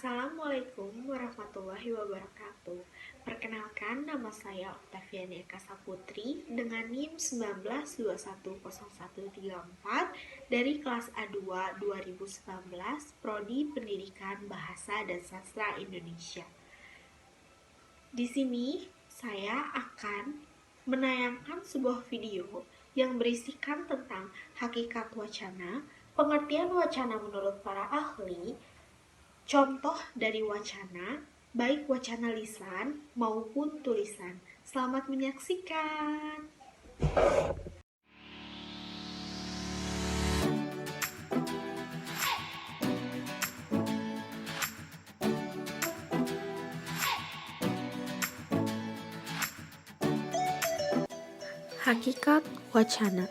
Assalamualaikum warahmatullahi wabarakatuh. Perkenalkan, nama saya Octaviania Kasaputri dengan NIM 19210134 dari kelas A2 2019 Prodi Pendidikan Bahasa dan Sastra Indonesia. Di sini saya akan menayangkan sebuah video yang berisikan tentang hakikat wacana, pengertian wacana menurut para ahli, contoh dari wacana, baik wacana lisan maupun tulisan. Selamat menyaksikan. Hakikat wacana.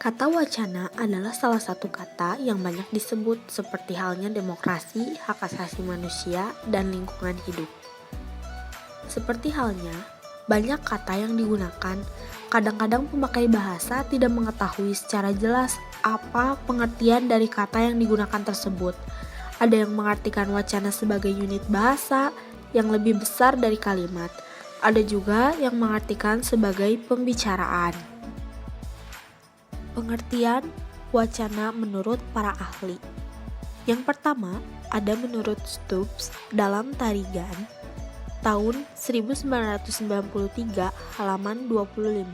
Kata wacana adalah salah satu kata yang banyak disebut seperti halnya demokrasi, hak asasi manusia, dan lingkungan hidup. Seperti halnya, banyak kata yang digunakan, kadang-kadang pemakai bahasa tidak mengetahui secara jelas apa pengertian dari kata yang digunakan tersebut. Ada yang mengartikan wacana sebagai unit bahasa yang lebih besar dari kalimat. Ada juga yang mengartikan sebagai pembicaraan. Pengertian wacana menurut para ahli. Yang pertama, ada menurut Stubbs dalam Tarigan tahun 1993 halaman 25.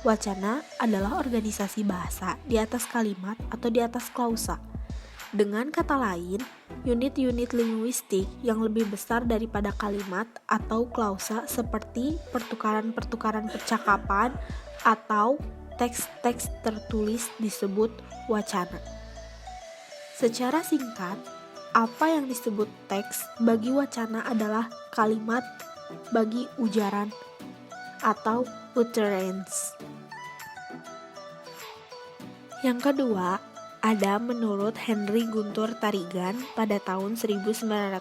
Wacana adalah organisasi bahasa di atas kalimat atau di atas klausa. Dengan kata lain, unit-unit linguistik yang lebih besar daripada kalimat atau klausa seperti pertukaran-pertukaran percakapan atau teks-teks tertulis disebut wacana. Secara singkat, apa yang disebut teks bagi wacana adalah kalimat bagi ujaran atau utterance. Yang kedua, ada menurut Henry Guntur Tarigan pada tahun 1987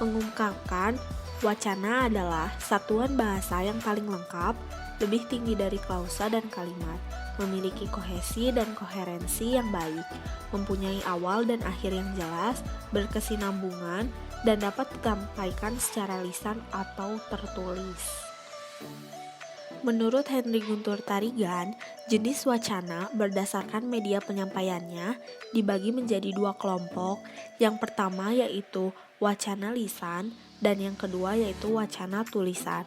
mengungkapkan wacana adalah satuan bahasa yang paling lengkap, lebih tinggi dari klausa dan kalimat, memiliki kohesi dan koherensi yang baik, mempunyai awal dan akhir yang jelas, berkesinambungan, dan dapat disampaikan secara lisan atau tertulis. Menurut Henry Guntur Tarigan, jenis wacana berdasarkan media penyampaiannya dibagi menjadi dua kelompok. Yang pertama yaitu wacana lisan dan yang kedua yaitu wacana tulisan.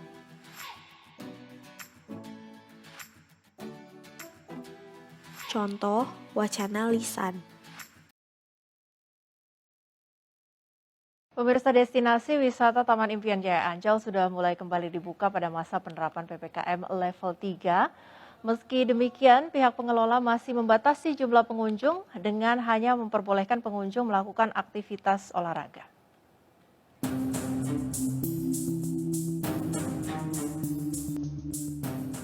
Contoh wacana lisan. Pemirsa, destinasi wisata Taman Impian Jaya Ancol sudah mulai kembali dibuka pada masa penerapan PPKM level 3. Meski demikian, pihak pengelola masih membatasi jumlah pengunjung dengan hanya memperbolehkan pengunjung melakukan aktivitas olahraga.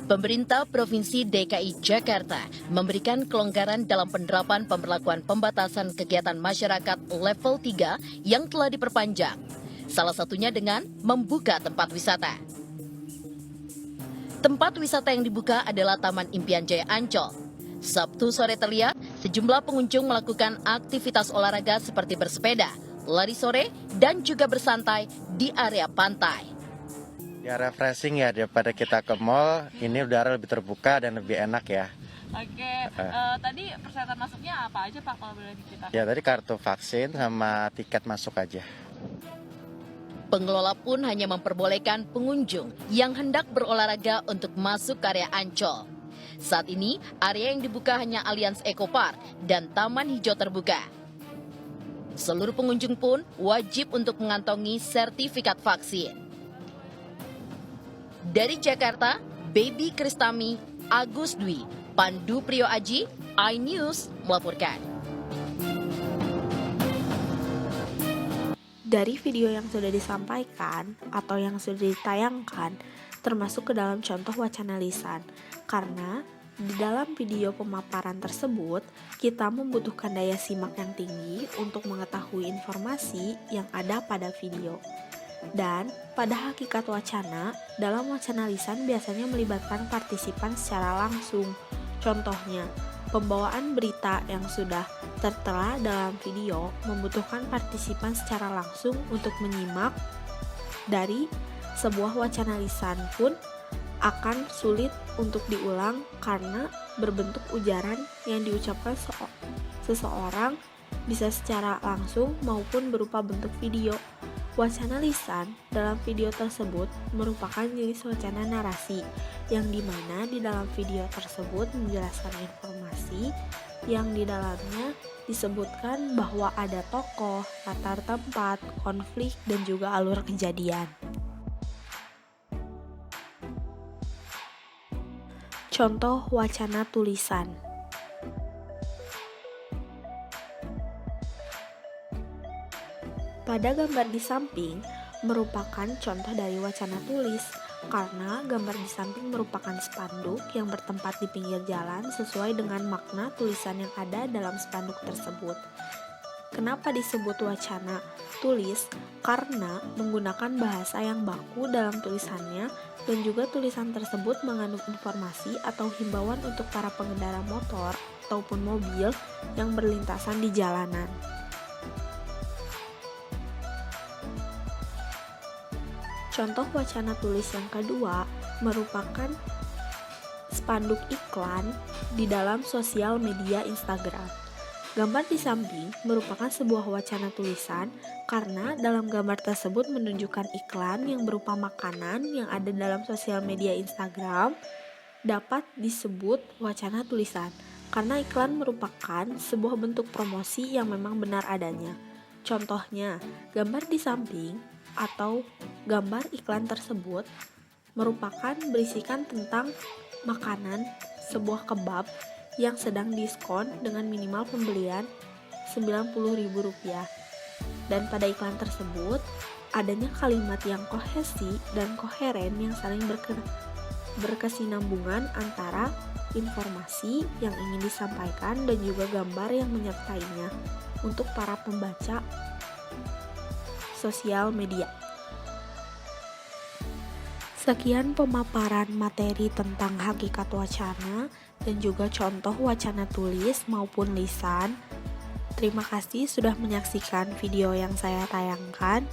Pemerintah Provinsi DKI Jakarta memberikan kelonggaran dalam penerapan pemberlakuan pembatasan kegiatan masyarakat level 3 yang telah diperpanjang. Salah satunya dengan membuka tempat wisata. Tempat wisata yang dibuka adalah Taman Impian Jaya Ancol. Sabtu sore terlihat sejumlah pengunjung melakukan aktivitas olahraga seperti bersepeda, lari sore, dan juga bersantai di area pantai. Ya refreshing ya, daripada kita ke mall, ini udara lebih terbuka dan lebih enak ya. Oke, tadi persyaratan masuknya apa aja Pak kalau boleh diceritakan? Ya tadi kartu vaksin sama tiket masuk aja. Pengelola pun hanya memperbolehkan pengunjung yang hendak berolahraga untuk masuk ke area Ancol. Saat ini, area yang dibuka hanya Allianz Eco Park dan Taman Hijau Terbuka. Seluruh pengunjung pun wajib untuk mengantongi sertifikat vaksin. Dari Jakarta, Baby Kristami, Agus Dwi, Pandu Priyo Aji, iNews melaporkan. Dari video yang sudah disampaikan atau yang sudah ditayangkan termasuk ke dalam contoh wacana lisan, karena di dalam video pemaparan tersebut kita membutuhkan daya simak yang tinggi untuk mengetahui informasi yang ada pada video. Dan pada hakikat wacana, dalam wacana lisan biasanya melibatkan partisipan secara langsung. Contohnya, pembawaan berita yang sudah tertera dalam video membutuhkan partisipan secara langsung untuk menyimak. Dari sebuah wacana lisan pun akan sulit untuk diulang karena berbentuk ujaran yang diucapkan seseorang bisa secara langsung maupun berupa bentuk video. Wacana lisan dalam video tersebut merupakan jenis wacana narasi yang dimana di dalam video tersebut menjelaskan informasi yang di dalamnya disebutkan bahwa ada tokoh, latar tempat, konflik, dan juga alur kejadian. Contoh wacana tulisan. Pada gambar di samping merupakan contoh dari wacana tulis karena gambar di samping merupakan spanduk yang bertempat di pinggir jalan sesuai dengan makna tulisan yang ada dalam spanduk tersebut. Kenapa disebut wacana tulis? Karena menggunakan bahasa yang baku dalam tulisannya dan juga tulisan tersebut mengandung informasi atau himbauan untuk para pengendara motor ataupun mobil yang berlintasan di jalanan. Contoh wacana tulis yang kedua merupakan spanduk iklan di dalam sosial media Instagram. Gambar di samping merupakan sebuah wacana tulisan karena dalam gambar tersebut menunjukkan iklan yang berupa makanan yang ada dalam sosial media Instagram dapat disebut wacana tulisan karena iklan merupakan sebuah bentuk promosi yang memang benar adanya. Contohnya, gambar di samping atau gambar iklan tersebut merupakan berisikan tentang makanan sebuah kebab yang sedang diskon dengan minimal pembelian Rp90.000. Dan pada iklan tersebut adanya kalimat yang kohesi dan koheren yang saling berkesinambungan antara informasi yang ingin disampaikan dan juga gambar yang menyertainya untuk para pembaca sosial media. Sekian pemaparan materi tentang hakikat wacana dan juga contoh wacana tulis maupun lisan. Terima kasih sudah menyaksikan video yang saya tayangkan.